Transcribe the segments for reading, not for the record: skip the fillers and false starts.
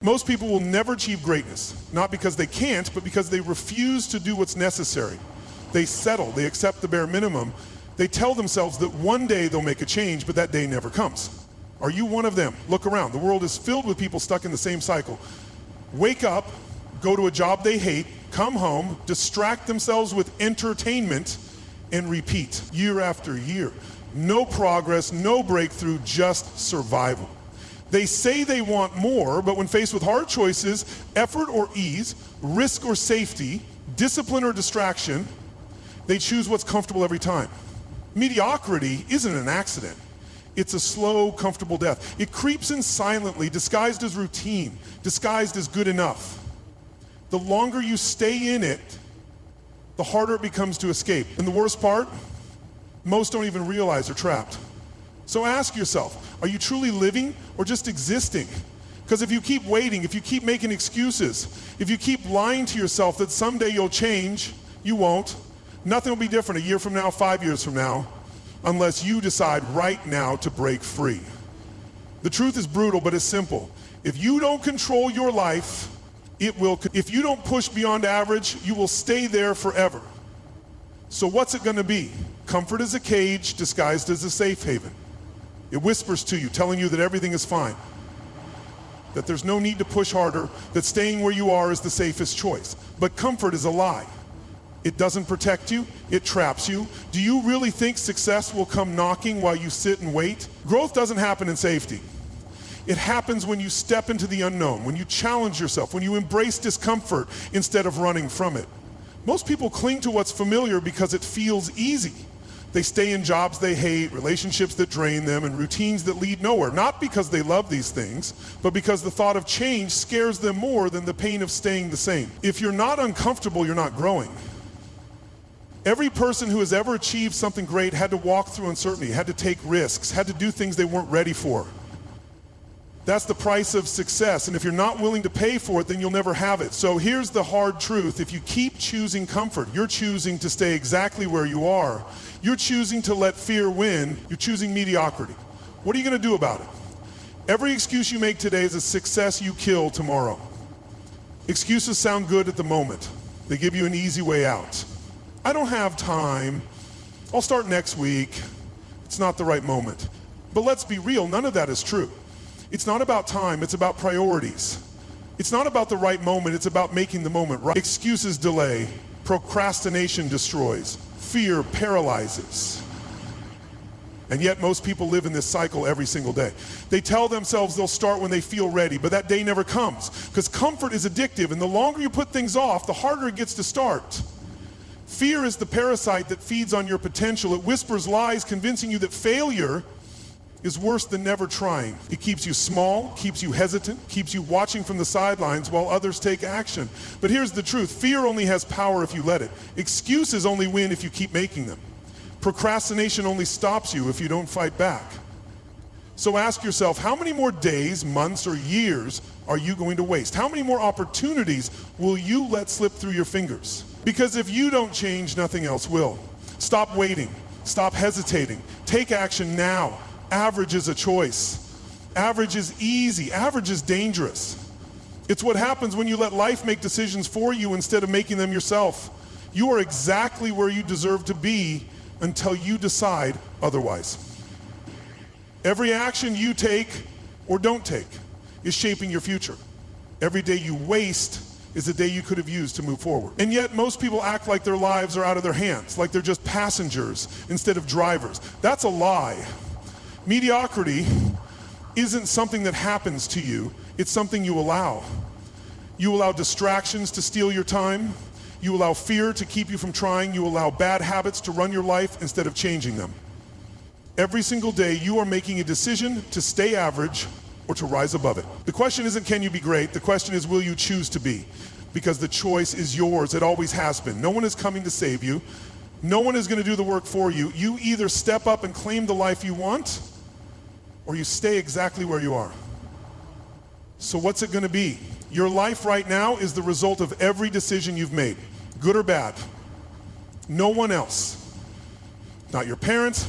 Most people will never achieve greatness, not because they can't, but because they refuse to do what's necessary. They settle, they accept the bare minimum. They tell themselves that one day they'll make a change, but that day never comes. Are you one of them? Look around. The world is filled with people stuck in the same cycle. Wake up, go to a job they hate, come home, distract themselves with entertainment, and repeat year after year. No progress, no breakthrough, just survival. They say they want more, but when faced with hard choices, effort or ease, risk or safety, discipline or distraction, they choose what's comfortable every time. Mediocrity isn't an accident. It's a slow, comfortable death. It creeps in silently, disguised as routine, disguised as good enough. The longer you stay in it, the harder it becomes to escape. And the worst part, most don't even realize they're trapped. So ask yourself, are you truly living or just existing? Because if you keep waiting, if you keep making excuses, if you keep lying to yourself that someday you'll change, you won't. Nothing will be different a year from now, 5 years from now, unless you decide right now to break free. The truth is brutal, but it's simple. If you don't control your life, it will. If you don't push beyond average, you will stay there forever. So what's it going to be? Comfort is a cage disguised as a safe haven. It whispers to you, telling you that everything is fine, that there's no need to push harder, that staying where you are is the safest choice. But comfort is a lie. It doesn't protect you, it traps you. Do you really think success will come knocking while you sit and wait? Growth doesn't happen in safety. It happens when you step into the unknown, when you challenge yourself, when you embrace discomfort instead of running from it. Most people cling to what's familiar because it feels easy. They stay in jobs they hate, relationships that drain them, and routines that lead nowhere. Not because they love these things, but because the thought of change scares them more than the pain of staying the same. If you're not uncomfortable, you're not growing. Every person who has ever achieved something great had to walk through uncertainty, had to take risks, had to do things they weren't ready for. That's the price of success, and if you're not willing to pay for it, then you'll never have it. So here's the hard truth. If you keep choosing comfort, you're choosing to stay exactly where you are. You're choosing to let fear win. You're choosing mediocrity. What are you going to do about it? Every excuse you make today is a success you kill tomorrow. Excuses sound good at the moment. They give you an easy way out. I don't have time. I'll start next week. It's not the right moment. But let's be real, none of that is true. It's not about time, it's about priorities. It's not about the right moment, it's about making the moment right. Excuses delay, procrastination destroys, fear paralyzes. And yet most people live in this cycle every single day. They tell themselves they'll start when they feel ready, but that day never comes. Because comfort is addictive, and the longer you put things off, the harder it gets to start. Fear is the parasite that feeds on your potential. It whispers lies, convincing you that failure is worse than never trying. It keeps you small, keeps you hesitant, keeps you watching from the sidelines while others take action. But here's the truth. Fear only has power if you let it. Excuses only win if you keep making them. Procrastination only stops you if you don't fight back. So ask yourself, how many more days, months, or years are you going to waste? How many more opportunities will you let slip through your fingers? Because if you don't change, nothing else will. Stop waiting. Stop hesitating. Take action now. Average is a choice. Average is easy. Average is dangerous. It's what happens when you let life make decisions for you instead of making them yourself. You are exactly where you deserve to be until you decide otherwise. Every action you take or don't take is shaping your future. Every day you waste is a day you could have used to move forward. And yet most people act like their lives are out of their hands, like they're just passengers instead of drivers. That's a lie. Mediocrity isn't something that happens to you, it's something you allow. You allow distractions to steal your time, you allow fear to keep you from trying, you allow bad habits to run your life instead of changing them. Every single day you are making a decision to stay average or to rise above it. The question isn't can you be great, the question is will you choose to be? Because the choice is yours, it always has been. No one is coming to save you. No one is going to do the work for you. You either step up and claim the life you want, or you stay exactly where you are. So what's it going to be? Your life right now is the result of every decision you've made, good or bad. No one else. Not your parents,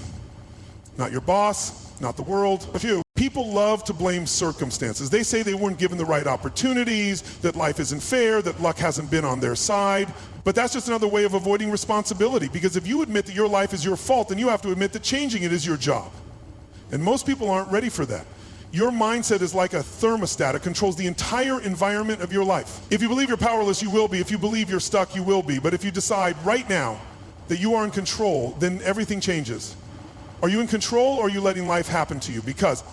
not your boss, not the world, a few. People People love to blame circumstances. They say they weren't given the right opportunities, that life isn't fair, that luck hasn't been on their side. But that's just another way of avoiding responsibility, because if you admit that your life is your fault, then you have to admit that changing it is your job. And most people aren't ready for that. Your mindset is like a thermostat. It controls the entire environment of your life. If you believe you're powerless, you will be. If you believe you're stuck, you will be. But if you decide right now that you are in control, then everything changes. Are you in control, or are you letting life happen to you? Because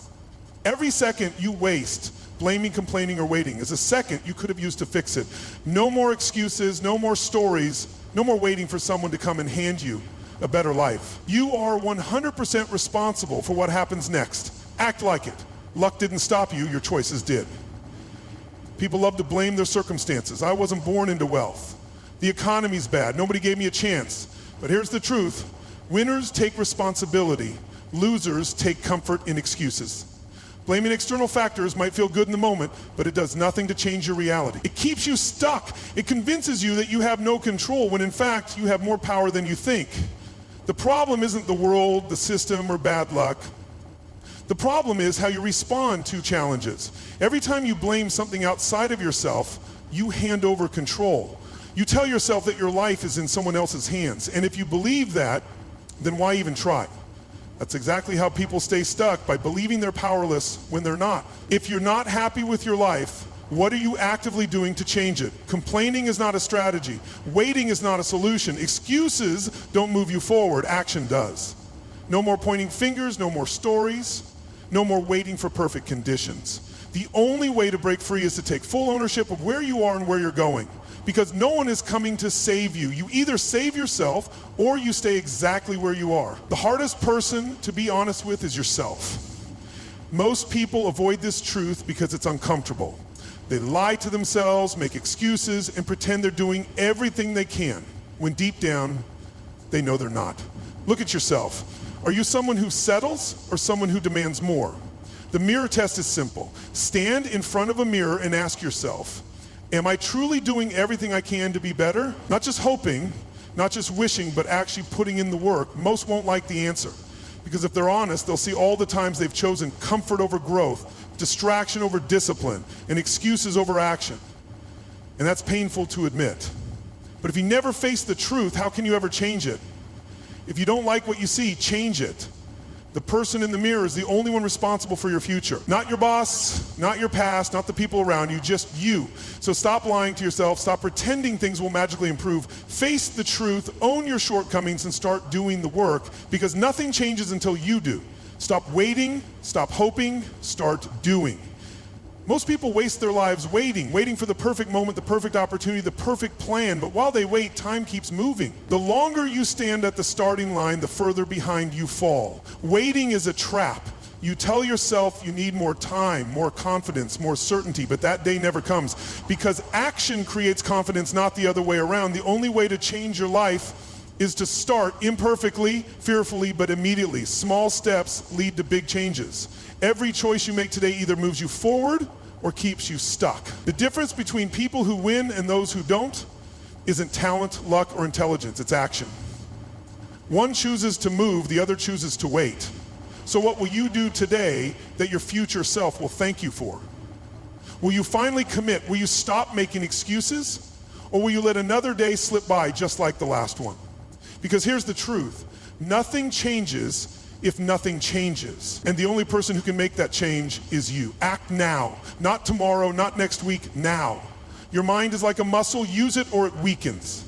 every second you waste blaming, complaining, or waiting is a second you could have used to fix it. No more excuses, no more stories, no more waiting for someone to come and hand you a better life. You are 100% responsible for what happens next. Act like it. Luck didn't stop you, your choices did. People love to blame their circumstances. I wasn't born into wealth. The economy's bad. Nobody gave me a chance. But here's the truth. Winners take responsibility. Losers take comfort in excuses. Blaming external factors might feel good in the moment, but it does nothing to change your reality. It keeps you stuck. It convinces you that you have no control, when in fact you have more power than you think. The problem isn't the world, the system, or bad luck. The problem is how you respond to challenges. Every time you blame something outside of yourself, you hand over control. You tell yourself that your life is in someone else's hands. And if you believe that, then why even try? That's exactly how people stay stuck, by believing they're powerless when they're not. If you're not happy with your life, what are you actively doing to change it? Complaining is not a strategy. Waiting is not a solution. Excuses don't move you forward. Action does. No more pointing fingers, no more stories, no more waiting for perfect conditions. The only way to break free is to take full ownership of where you are and where you're going. Because no one is coming to save you. You either save yourself or you stay exactly where you are. The hardest person to be honest with is yourself. Most people avoid this truth because it's uncomfortable. They lie to themselves, make excuses, and pretend they're doing everything they can, when deep down, they know they're not. Look at yourself. Are you someone who settles or someone who demands more? The mirror test is simple. Stand in front of a mirror and ask yourself, am I truly doing everything I can to be better? Not just hoping, not just wishing, but actually putting in the work. Most won't like the answer, because if they're honest, they'll see all the times they've chosen comfort over growth, distraction over discipline, and excuses over action. And that's painful to admit. But if you never face the truth, how can you ever change it? If you don't like what you see, change it. The person in the mirror is the only one responsible for your future. Not your boss, not your past, not the people around you, just you. So stop lying to yourself, stop pretending things will magically improve. Face the truth, own your shortcomings, and start doing the work, because nothing changes until you do. Stop waiting, stop hoping, start doing. Most people waste their lives waiting for the perfect moment, the perfect opportunity, the perfect plan. But while they wait, time keeps moving. The longer you stand at the starting line, the further behind you fall. Waiting is a trap. You tell yourself you need more time, more confidence, more certainty, but that day never comes, because action creates confidence, not the other way around. The only way to change your life is to start imperfectly, fearfully, but immediately. Small steps lead to big changes. Every choice you make today either moves you forward or keeps you stuck. The difference between people who win and those who don't isn't talent, luck, or intelligence, it's action. One chooses to move, the other chooses to wait. So what will you do today that your future self will thank you for? Will you finally commit? Will you stop making excuses? Or will you let another day slip by just like the last one? Because here's the truth. Nothing changes if nothing changes. And the only person who can make that change is you. Act now. Not tomorrow, not next week, now. Your mind is like a muscle. Use it or it weakens.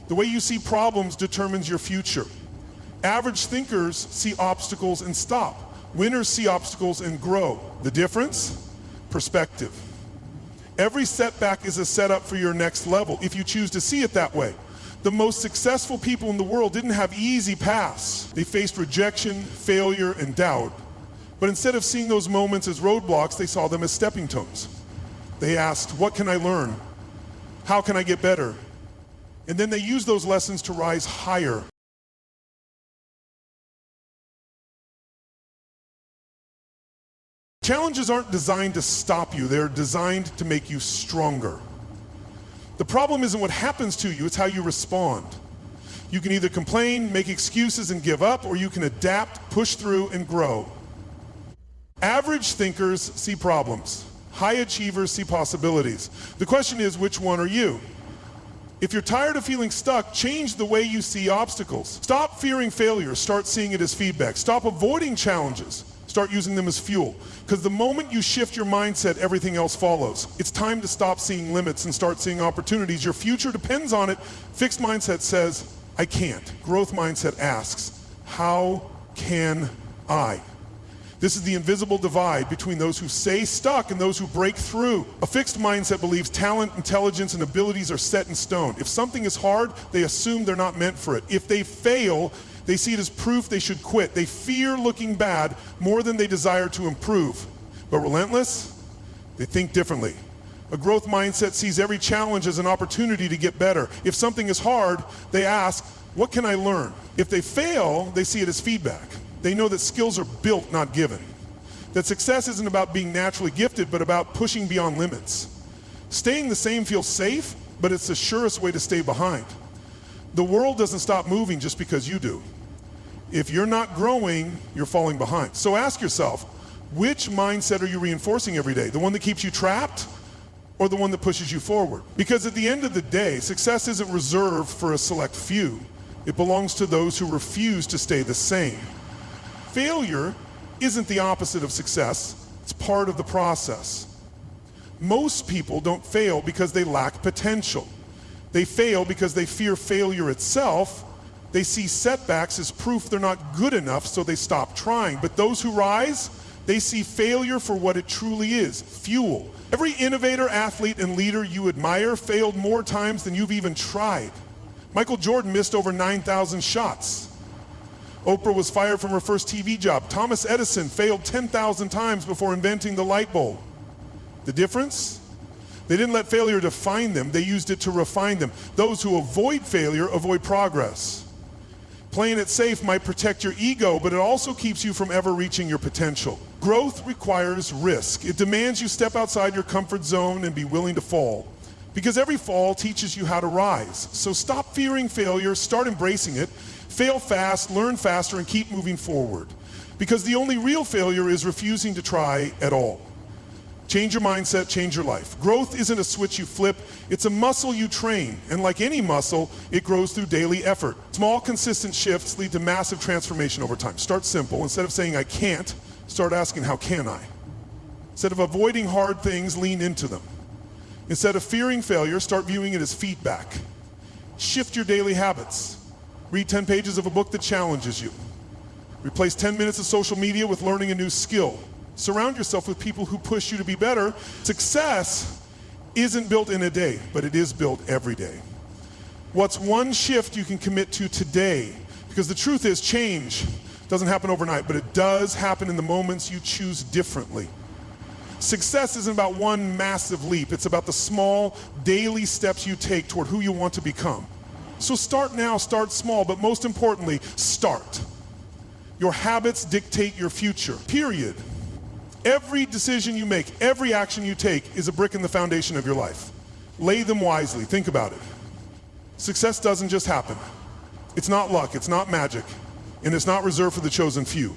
The way you see problems determines your future. Average thinkers see obstacles and stop. Winners see obstacles and grow. The difference? Perspective. Every setback is a setup for your next level, if you choose to see it that way. The most successful people in the world didn't have easy paths. They faced rejection, failure, and doubt. But instead of seeing those moments as roadblocks, they saw them as stepping stones. They asked, what can I learn? How can I get better? And then they used those lessons to rise higher. Challenges aren't designed to stop you, they're designed to make you stronger. The problem isn't what happens to you, it's how you respond. You can either complain, make excuses, and give up, or you can adapt, push through, and grow. Average thinkers see problems. High achievers see possibilities. The question is, which one are you? If you're tired of feeling stuck, change the way you see obstacles. Stop fearing failure, start seeing it as feedback. Stop avoiding challenges, start using them as fuel. Because the moment you shift your mindset, everything else follows. It's time to stop seeing limits and start seeing opportunities. Your future depends on it. Fixed mindset says, I can't. Growth mindset asks, how can I? This is the invisible divide between those who stay stuck and those who break through. A fixed mindset believes talent, intelligence, and abilities are set in stone. If something is hard, they assume they're not meant for it. If they fail, they see it as proof they should quit. They fear looking bad more than they desire to improve. But relentless, they think differently. A growth mindset sees every challenge as an opportunity to get better. If something is hard, they ask, what can I learn? If they fail, they see it as feedback. They know that skills are built, not given. That success isn't about being naturally gifted, but about pushing beyond limits. Staying the same feels safe, but it's the surest way to stay behind. The world doesn't stop moving just because you do. If you're not growing, you're falling behind. So ask yourself, which mindset are you reinforcing every day? The one that keeps you trapped, or the one that pushes you forward? Because at the end of the day, success isn't reserved for a select few. It belongs to those who refuse to stay the same. Failure isn't the opposite of success, it's part of the process. Most people don't fail because they lack potential. They fail because they fear failure itself. They see setbacks as proof they're not good enough, so they stop trying. But those who rise, they see failure for what it truly is, fuel. Every innovator, athlete, and leader you admire failed more times than you've even tried. Michael Jordan missed over 9,000 shots. Oprah was fired from her first TV job. Thomas Edison failed 10,000 times before inventing the light bulb. The difference? They didn't let failure define them, they used it to refine them. Those who avoid failure avoid progress. Playing it safe might protect your ego, but it also keeps you from ever reaching your potential. Growth requires risk. It demands you step outside your comfort zone and be willing to fall. Because every fall teaches you how to rise. So stop fearing failure, start embracing it. Fail fast, learn faster, and keep moving forward. Because the only real failure is refusing to try at all. Change your mindset, change your life. Growth isn't a switch you flip, it's a muscle you train. And like any muscle, it grows through daily effort. Small, consistent shifts lead to massive transformation over time. Start simple. Instead of saying I can't, start asking how can I? Instead of avoiding hard things, lean into them. Instead of fearing failure, start viewing it as feedback. Shift your daily habits. Read 10 pages of a book that challenges you. Replace 10 minutes of social media with learning a new skill. Surround yourself with people who push you to be better. Success isn't built in a day, but it is built every day. What's one shift you can commit to today? Because the truth is, change doesn't happen overnight, but it does happen in the moments you choose differently. Success isn't about one massive leap. It's about the small, daily steps you take toward who you want to become. So start now, start small, but most importantly, start. Your habits dictate your future, period. Every decision you make, every action you take is a brick in the foundation of your life. Lay them wisely, think about it. Success doesn't just happen. It's not luck, it's not magic, and it's not reserved for the chosen few.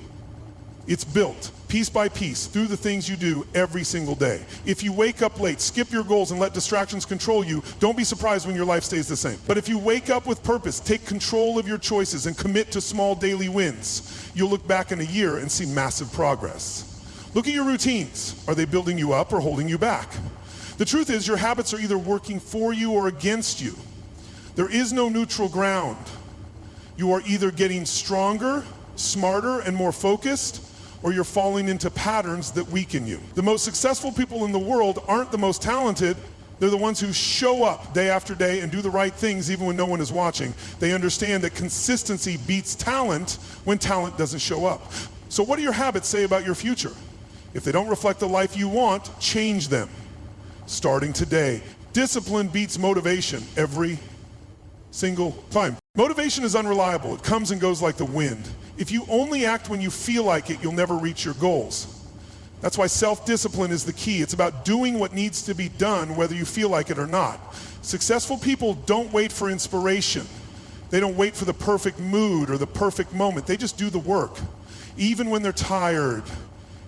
It's built, piece by piece, through the things you do every single day. If you wake up late, skip your goals, and let distractions control you, don't be surprised when your life stays the same. But if you wake up with purpose, take control of your choices, and commit to small daily wins, you'll look back in a year and see massive progress. Look at your routines. Are they building you up or holding you back? The truth is, your habits are either working for you or against you. There is no neutral ground. You are either getting stronger, smarter, and more focused, or you're falling into patterns that weaken you. The most successful people in the world aren't the most talented. They're the ones who show up day after day and do the right things even when no one is watching. They understand that consistency beats talent when talent doesn't show up. So what do your habits say about your future? If they don't reflect the life you want, change them. Starting today. Discipline beats motivation every single time. Motivation is unreliable. It comes and goes like the wind. If you only act when you feel like it, you'll never reach your goals. That's why self-discipline is the key. It's about doing what needs to be done, whether you feel like it or not. Successful people don't wait for inspiration. They don't wait for the perfect mood or the perfect moment. They just do the work. Even when they're tired,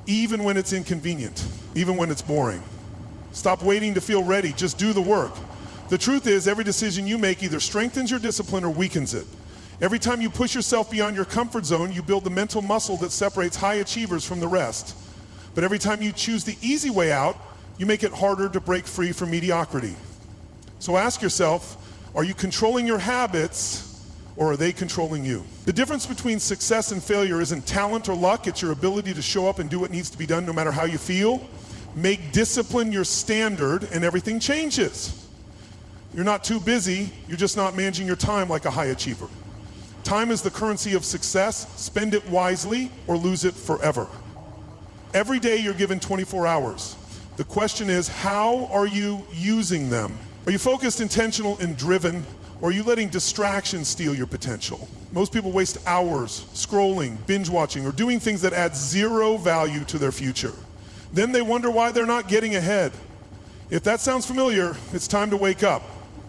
even when it's inconvenient, even when it's boring. Stop waiting to feel ready, just do the work. The truth is, every decision you make either strengthens your discipline or weakens it. Every time you push yourself beyond your comfort zone, you build the mental muscle that separates high achievers from the rest. But every time you choose the easy way out, you make it harder to break free from mediocrity. So ask yourself, are you controlling your habits or are they controlling you? The difference between success and failure isn't talent or luck, it's your ability to show up and do what needs to be done no matter how you feel. Make discipline your standard and everything changes. You're not too busy, you're just not managing your time like a high achiever. Time is the currency of success. Spend it wisely or lose it forever. Every day you're given 24 hours. The question is, how are you using them? Are you focused, intentional, and driven, or are you letting distractions steal your potential? Most people waste hours scrolling, binge watching, or doing things that add zero value to their future. Then they wonder why they're not getting ahead. If that sounds familiar, it's time to wake up.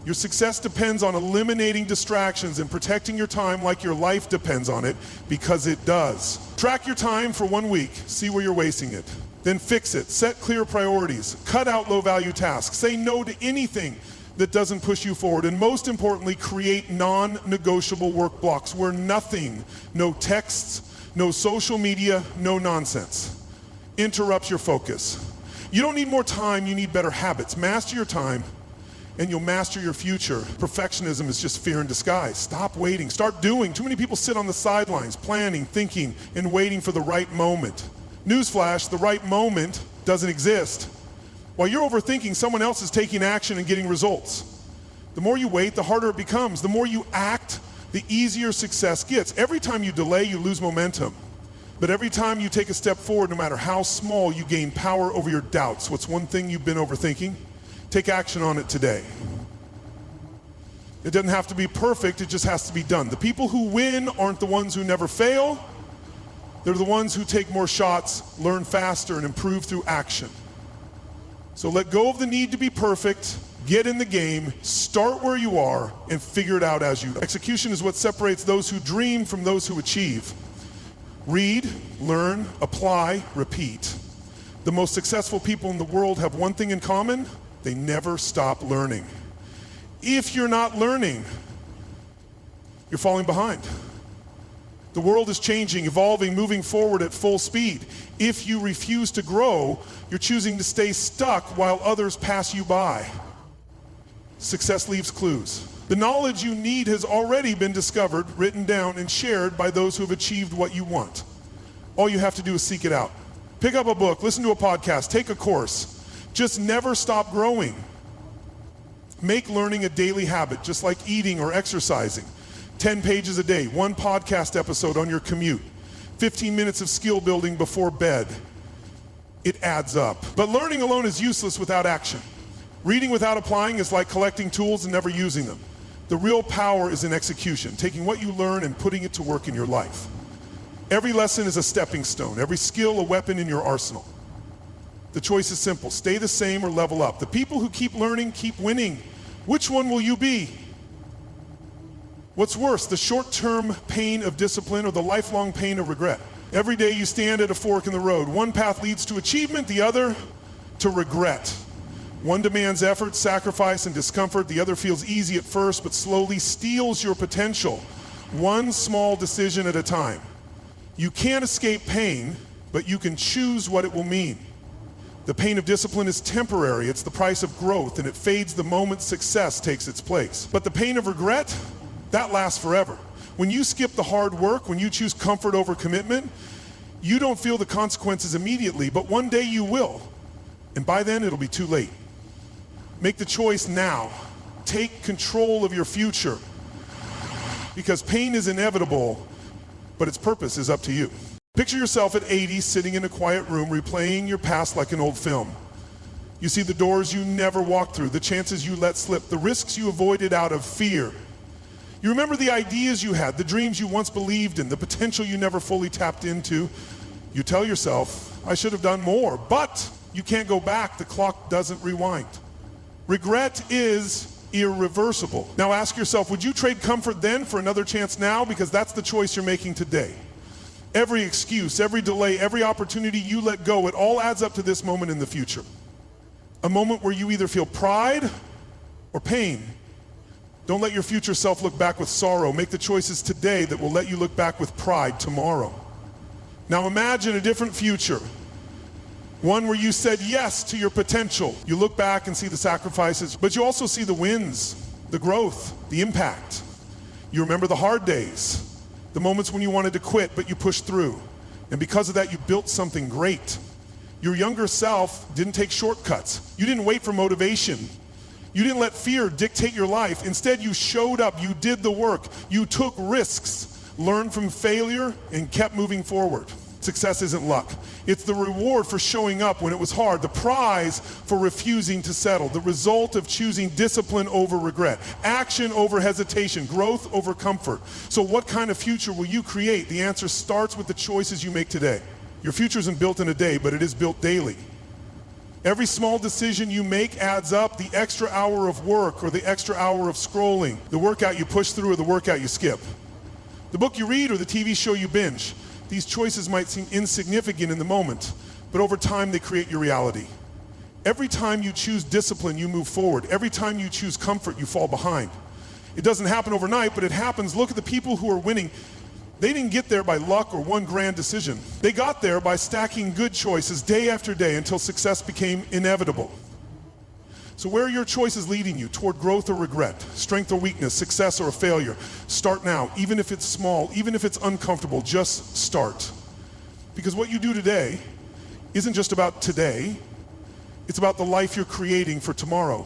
Your success depends on eliminating distractions and protecting your time like your life depends on it, because it does. Track your time for 1 week, see where you're wasting it. Then fix it, set clear priorities, cut out low-value tasks, say no to anything that doesn't push you forward, and most importantly, create non-negotiable work blocks where nothing, no texts, no social media, no nonsense, interrupts your focus. You don't need more time, you need better habits. Master your time, and you'll master your future. Perfectionism is just fear in disguise. Stop waiting, start doing. Too many people sit on the sidelines, planning, thinking, and waiting for the right moment. Newsflash, the right moment doesn't exist. While you're overthinking, someone else is taking action and getting results. The more you wait, the harder it becomes. The more you act, the easier success gets. Every time you delay, you lose momentum. But every time you take a step forward, no matter how small, you gain power over your doubts. What's one thing you've been overthinking? Take action on it today. It doesn't have to be perfect, it just has to be done. The people who win aren't the ones who never fail. They're the ones who take more shots, learn faster, and improve through action. So let go of the need to be perfect, get in the game, start where you are, and figure it out as you go. Execution is what separates those who dream from those who achieve. Read, learn, apply, repeat. The most successful people in the world have one thing in common: they never stop learning. If you're not learning, you're falling behind. The world is changing, evolving, moving forward at full speed. If you refuse to grow, you're choosing to stay stuck while others pass you by. Success leaves clues. The knowledge you need has already been discovered, written down, and shared by those who have achieved what you want. All you have to do is seek it out. Pick up a book, listen to a podcast, take a course. Just never stop growing. Make learning a daily habit, just like eating or exercising. 10 pages a day, 1 podcast episode on your commute, 15 minutes of skill building before bed. It adds up. But learning alone is useless without action. Reading without applying is like collecting tools and never using them. The real power is in execution, taking what you learn and putting it to work in your life. Every lesson is a stepping stone, every skill a weapon in your arsenal. The choice is simple: stay the same or level up. The people who keep learning keep winning. Which one will you be? What's worse, the short-term pain of discipline or the lifelong pain of regret? Every day you stand at a fork in the road. One path leads to achievement, the other to regret. One demands effort, sacrifice, and discomfort. The other feels easy at first, but slowly steals your potential. One small decision at a time. You can't escape pain, but you can choose what it will mean. The pain of discipline is temporary. It's the price of growth, and it fades the moment success takes its place. But the pain of regret, that lasts forever. When you skip the hard work, when you choose comfort over commitment, you don't feel the consequences immediately, but one day you will. And by then, it'll be too late. Make the choice now. Take control of your future. Because pain is inevitable, but its purpose is up to you. Picture yourself at 80, sitting in a quiet room, replaying your past like an old film. You see the doors you never walked through, the chances you let slip, the risks you avoided out of fear. You remember the ideas you had, the dreams you once believed in, the potential you never fully tapped into. You tell yourself, I should have done more, but you can't go back. The clock doesn't rewind. Regret is irreversible. Now ask yourself, would you trade comfort then for another chance now? Because that's the choice you're making today. Every excuse, every delay, every opportunity you let go, it all adds up to this moment in the future. A moment where you either feel pride or pain. Don't let your future self look back with sorrow. Make the choices today that will let you look back with pride tomorrow. Now imagine a different future. One where you said yes to your potential. You look back and see the sacrifices, but you also see the wins, the growth, the impact. You remember the hard days, the moments when you wanted to quit, but you pushed through. And because of that, you built something great. Your younger self didn't take shortcuts. You didn't wait for motivation. You didn't let fear dictate your life. Instead, you showed up, you did the work, you took risks, learned from failure, and kept moving forward. Success isn't luck. It's the reward for showing up when it was hard, the prize for refusing to settle, the result of choosing discipline over regret, action over hesitation, growth over comfort. So what kind of future will you create? The answer starts with the choices you make today. Your future isn't built in a day, but it is built daily. Every small decision you make adds up. The extra hour of work or the extra hour of scrolling, the workout you push through or the workout you skip, the book you read or the TV show you binge. These choices might seem insignificant in the moment, but over time they create your reality. Every time you choose discipline, you move forward. Every time you choose comfort, you fall behind. It doesn't happen overnight, but it happens. Look at the people who are winning. They didn't get there by luck or one grand decision. They got there by stacking good choices day after day until success became inevitable. So where are your choices leading you? Toward growth or regret? Strength or weakness? Success or a failure? Start now. Even if it's small, even if it's uncomfortable, just start. Because what you do today isn't just about today, it's about the life you're creating for tomorrow.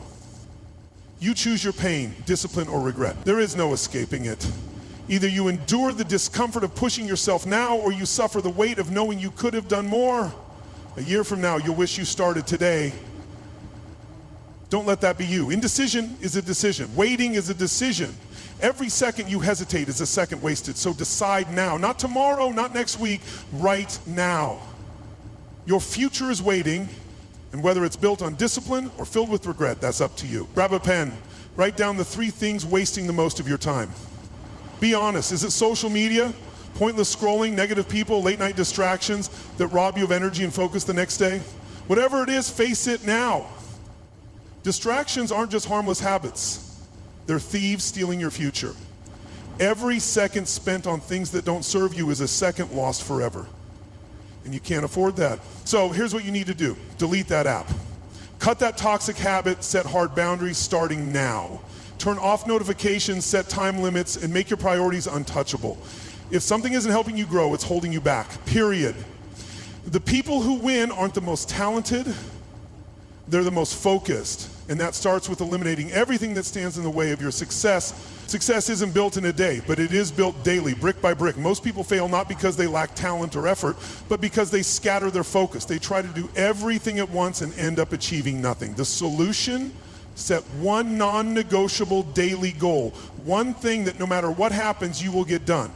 You choose your pain, discipline, or regret. There is no escaping it. Either you endure the discomfort of pushing yourself now, or you suffer the weight of knowing you could have done more. A year from now, you'll wish you started today. Don't let that be you. Indecision is a decision. Waiting is a decision. Every second you hesitate is a second wasted. So decide now. Not tomorrow, not next week, right now. Your future is waiting, and whether it's built on discipline or filled with regret, that's up to you. Grab a pen. Write down the 3 things wasting the most of your time. Be honest. Is it social media, pointless scrolling, negative people, late night distractions that rob you of energy and focus the next day? Whatever it is, face it now. Distractions aren't just harmless habits. They're thieves stealing your future. Every second spent on things that don't serve you is a second lost forever. And you can't afford that. So here's what you need to do. Delete that app. Cut that toxic habit, set hard boundaries starting now. Turn off notifications, set time limits, and make your priorities untouchable. If something isn't helping you grow, it's holding you back, period. The people who win aren't the most talented, they're the most focused. And that starts with eliminating everything that stands in the way of your success. Success isn't built in a day, but it is built daily, brick by brick. Most people fail not because they lack talent or effort, but because they scatter their focus. They try to do everything at once and end up achieving nothing. The solution? Set one non-negotiable daily goal. One thing that no matter what happens, you will get done.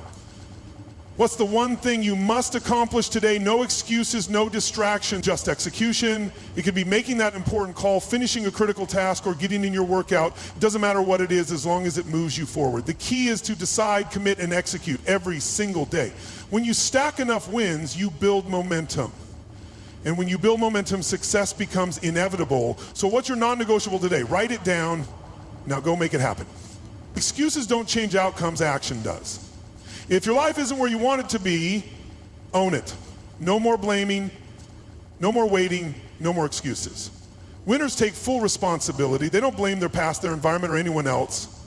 What's the one thing you must accomplish today? No excuses, no distraction, just execution. It could be making that important call, finishing a critical task, or getting in your workout. It doesn't matter what it is as long as it moves you forward. The key is to decide, commit, and execute every single day. When you stack enough wins, you build momentum. And when you build momentum, success becomes inevitable. So what's your non-negotiable today? Write it down. Now go make it happen. Excuses don't change outcomes, action does. If your life isn't where you want it to be, own it. No more blaming, no more waiting, no more excuses. Winners take full responsibility. They don't blame their past, their environment, or anyone else.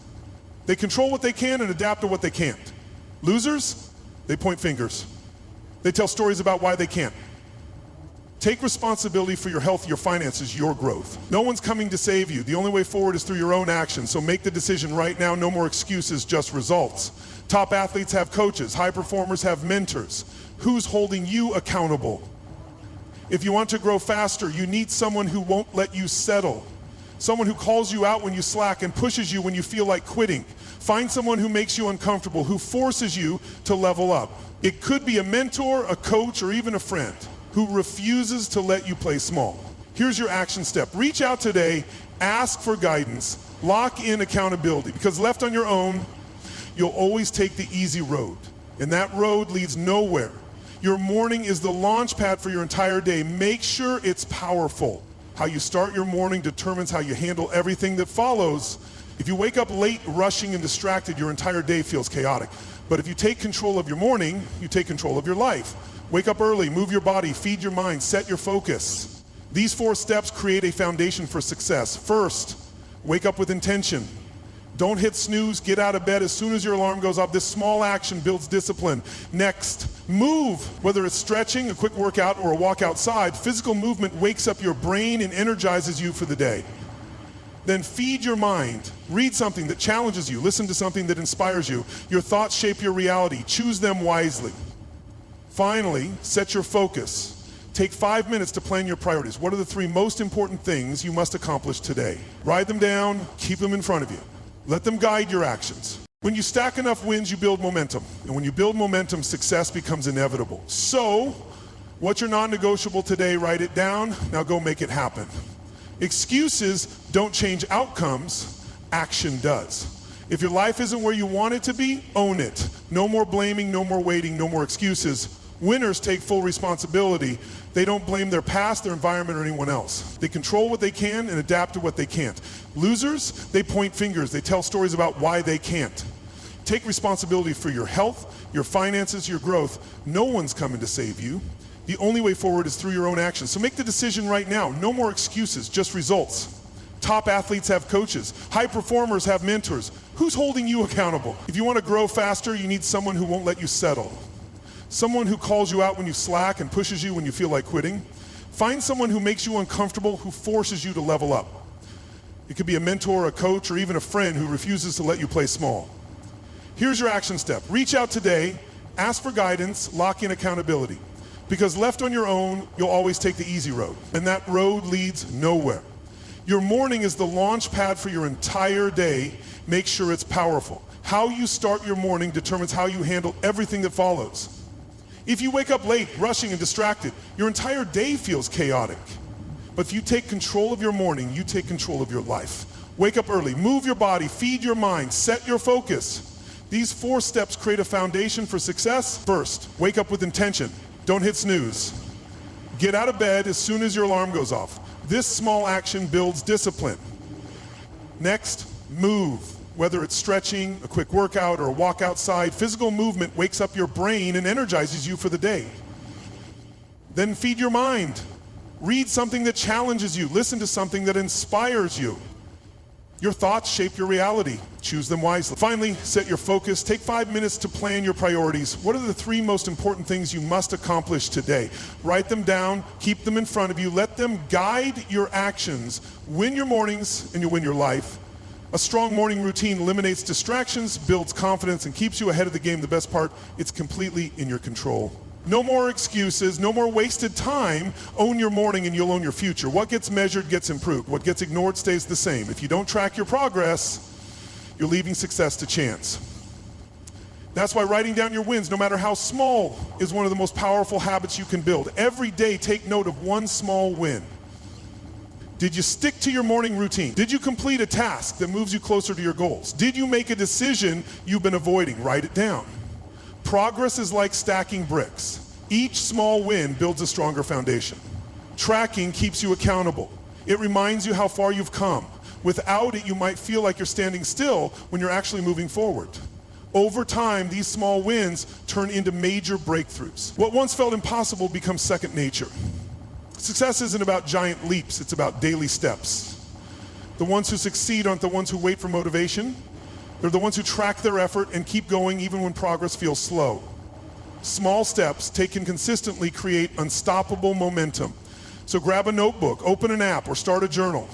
They control what they can and adapt to what they can't. Losers, they point fingers. They tell stories about why they can't. Take responsibility for your health, your finances, your growth. No one's coming to save you. The only way forward is through your own actions. So make the decision right now. No more excuses, just results. Top athletes have coaches. High performers have mentors. Who's holding you accountable? If you want to grow faster, you need someone who won't let you settle. Someone who calls you out when you slack and pushes you when you feel like quitting. Find someone who makes you uncomfortable, who forces you to level up. It could be a mentor, a coach, or even a friend who refuses to let you play small. Here's your action step. Reach out today, ask for guidance, lock in accountability, because left on your own, you'll always take the easy road. And that road leads nowhere. Your morning is the launch pad for your entire day. Make sure it's powerful. How you start your morning determines how you handle everything that follows. If you wake up late, rushing and distracted, your entire day feels chaotic. But if you take control of your morning, you take control of your life. Wake up early, move your body, feed your mind, set your focus. These 4 steps create a foundation for success. First, wake up with intention. Don't hit snooze, get out of bed as soon as your alarm goes off. This small action builds discipline. Next, move. Whether it's stretching, a quick workout, or a walk outside, physical movement wakes up your brain and energizes you for the day. Then feed your mind. Read something that challenges you. Listen to something that inspires you. Your thoughts shape your reality. Choose them wisely. Finally, set your focus. Take 5 minutes to plan your priorities. What are the 3 most important things you must accomplish today? Write them down, keep them in front of you. Let them guide your actions. When you stack enough wins, you build momentum. And when you build momentum, success becomes inevitable. So, what's your non-negotiable today? Write it down. Now go make it happen. Excuses don't change outcomes. Action does. If your life isn't where you want it to be, own it. No more blaming, no more waiting, no more excuses. Winners take full responsibility. They don't blame their past, their environment, or anyone else. They control what they can and adapt to what they can't. Losers, they point fingers. They tell stories about why they can't. Take responsibility for your health, your finances, your growth. No one's coming to save you. The only way forward is through your own actions. So make the decision right now. No more excuses, just results. Top athletes have coaches. High performers have mentors. Who's holding you accountable? If you want to grow faster, you need someone who won't let you settle. Someone who calls you out when you slack and pushes you when you feel like quitting. Find someone who makes you uncomfortable, who forces you to level up. It could be a mentor, a coach, or even a friend who refuses to let you play small. Here's your action step. Reach out today, ask for guidance, lock in accountability. Because left on your own, you'll always take the easy road, and that road leads nowhere. Your morning is the launch pad for your entire day. Make sure it's powerful. How you start your morning determines how you handle everything that follows. If you wake up late, rushing and distracted, your entire day feels chaotic. But if you take control of your morning, you take control of your life. Wake up early, move your body, feed your mind, set your focus. These 4 steps create a foundation for success. First, wake up with intention. Don't hit snooze. Get out of bed as soon as your alarm goes off. This small action builds discipline. Next, move. Whether it's stretching, a quick workout, or a walk outside, physical movement wakes up your brain and energizes you for the day. Then feed your mind. Read something that challenges you. Listen to something that inspires you. Your thoughts shape your reality. Choose them wisely. Finally, set your focus. Take 5 minutes to plan your priorities. What are the 3 most important things you must accomplish today? Write them down, keep them in front of you, let them guide your actions. Win your mornings and you'll win your life. A strong morning routine eliminates distractions, builds confidence, and keeps you ahead of the game. The best part, it's completely in your control. No more excuses, no more wasted time. Own your morning and you'll own your future. What gets measured gets improved. What gets ignored stays the same. If you don't track your progress, you're leaving success to chance. That's why writing down your wins, no matter how small, is one of the most powerful habits you can build. Every day, take note of one small win. Did you stick to your morning routine? Did you complete a task that moves you closer to your goals? Did you make a decision you've been avoiding? Write it down. Progress is like stacking bricks. Each small win builds a stronger foundation. Tracking keeps you accountable. It reminds you how far you've come. Without it, you might feel like you're standing still when you're actually moving forward. Over time, these small wins turn into major breakthroughs. What once felt impossible becomes second nature. Success isn't about giant leaps, it's about daily steps. The ones who succeed aren't the ones who wait for motivation. They're the ones who track their effort and keep going even when progress feels slow. Small steps taken consistently create unstoppable momentum. So grab a notebook, open an app, or start a journal.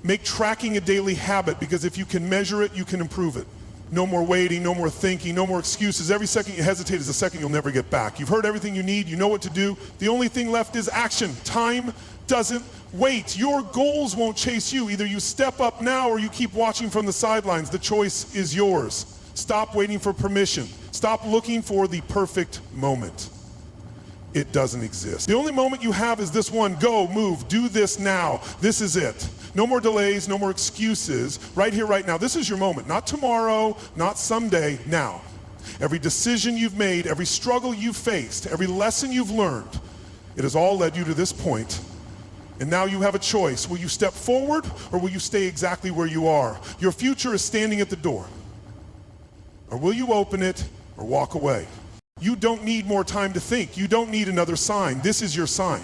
Make tracking a daily habit, because if you can measure it, you can improve it. No more waiting, no more thinking, no more excuses. Every second you hesitate is a second you'll never get back. You've heard everything you need, you know what to do. The only thing left is action. Time doesn't wait. Your goals won't chase you. Either you step up now or you keep watching from the sidelines. The choice is yours. Stop waiting for permission. Stop looking for the perfect moment. It doesn't exist. The only moment you have is this one. Go, move, do this now. This is it. No more delays, no more excuses. Right here, right now. This is your moment. Not tomorrow, not someday, now. Every decision you've made, every struggle you've faced, every lesson you've learned, it has all led you to this point. And now you have a choice. Will you step forward or will you stay exactly where you are? Your future is standing at the door. Or will you open it or walk away? You don't need more time to think. You don't need another sign. This is your sign.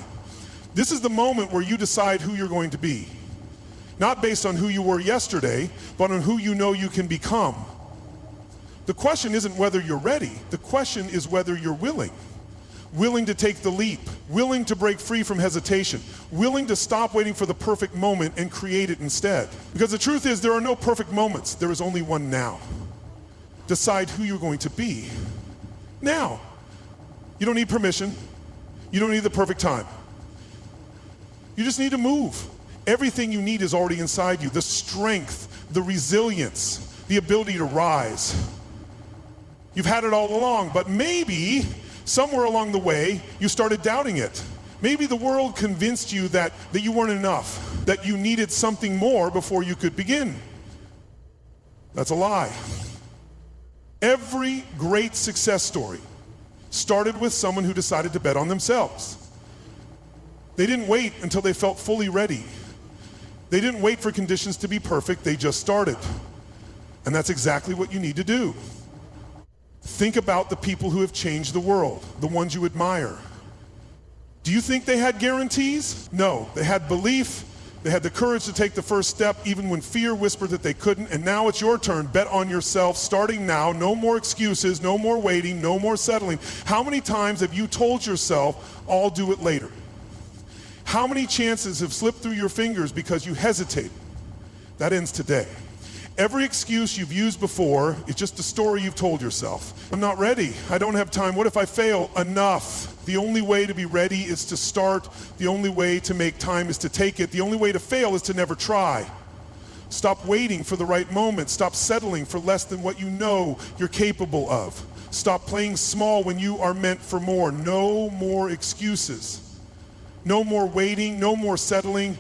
This is the moment where you decide who you're going to be. Not based on who you were yesterday, but on who you know you can become. The question isn't whether you're ready. The question is whether you're willing. Willing to take the leap, willing to break free from hesitation, willing to stop waiting for the perfect moment and create it instead. Because the truth is, there are no perfect moments. There is only one now. Decide who you're going to be now. You don't need permission. You don't need the perfect time. You just need to move. Everything you need is already inside you. The strength, the resilience, the ability to rise. You've had it all along, but maybe somewhere along the way, you started doubting it. Maybe the world convinced you that you weren't enough, that you needed something more before you could begin. That's a lie. Every great success story started with someone who decided to bet on themselves. They didn't wait until they felt fully ready. They didn't wait for conditions to be perfect, they just started. And that's exactly what you need to do. Think about the people who have changed the world, the ones you admire. Do you think they had guarantees? No, they had belief. They had the courage to take the first step even when fear whispered that they couldn't. And now it's your turn. Bet on yourself starting now. No more excuses, no more waiting, no more settling. How many times have you told yourself, I'll do it later? How many chances have slipped through your fingers because you hesitated? That ends today. Every excuse you've used before is just a story you've told yourself. I'm not ready. I don't have time. What if I fail? Enough. The only way to be ready is to start. The only way to make time is to take it. The only way to fail is to never try. Stop waiting for the right moment. Stop settling for less than what you know you're capable of. Stop playing small when you are meant for more. No more excuses. No more waiting. No more settling.